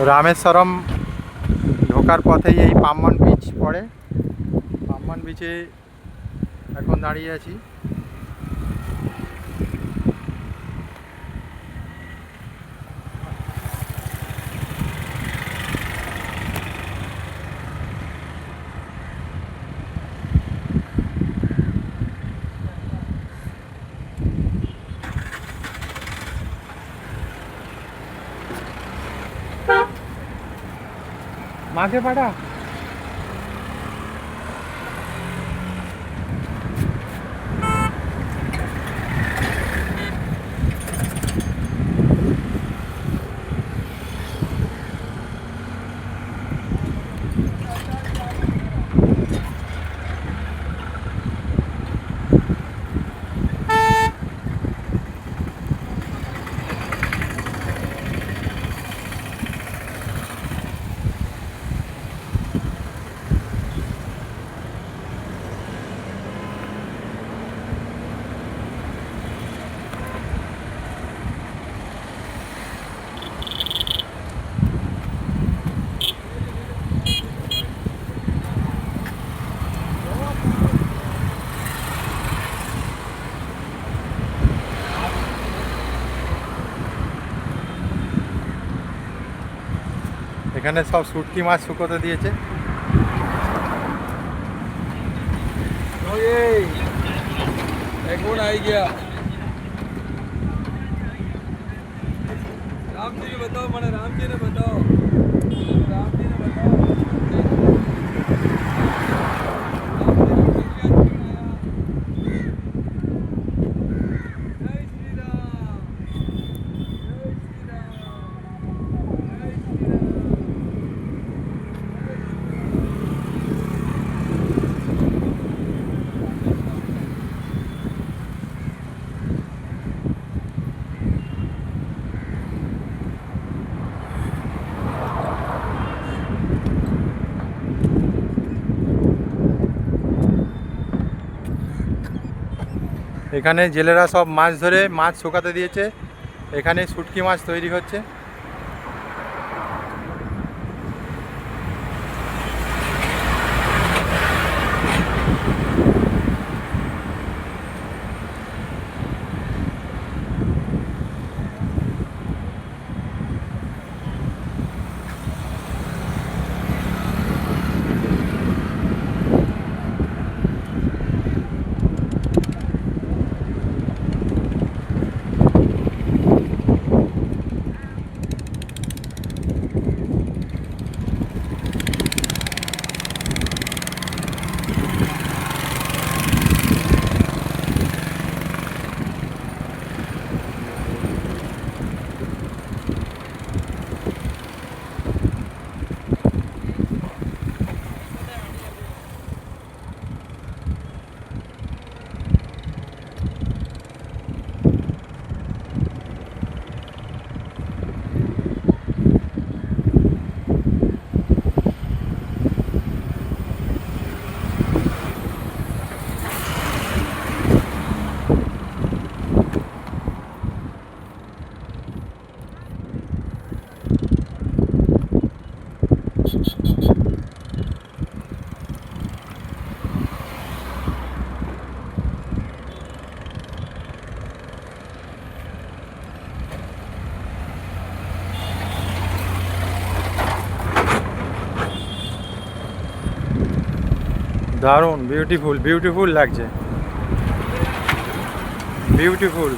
রামেশ্বরম ঢোকার পথেই এই পাম্বন বিচ পড়ে। পাম্বন বিচে এখন দাঁড়িয়ে আছি। মাকে পাঠা। এখানে সব শুটকি মাছ শুকোতে দিয়েছে। आई गया। राम जी ने बताओ, मैंने राम जी ने बताओ, राम जी ने बताओ। जय श्री राम, जय श्री राम, जय श्री राम। এখানে জেলেরা সব মাছ ধরে মাছ শুকাতে দিয়েছে। এখানে শুটকি মাছ তৈরি হচ্ছে। দারুণ বিউটিফুল বিউটিফুল লাগছে, বিউটিফুল।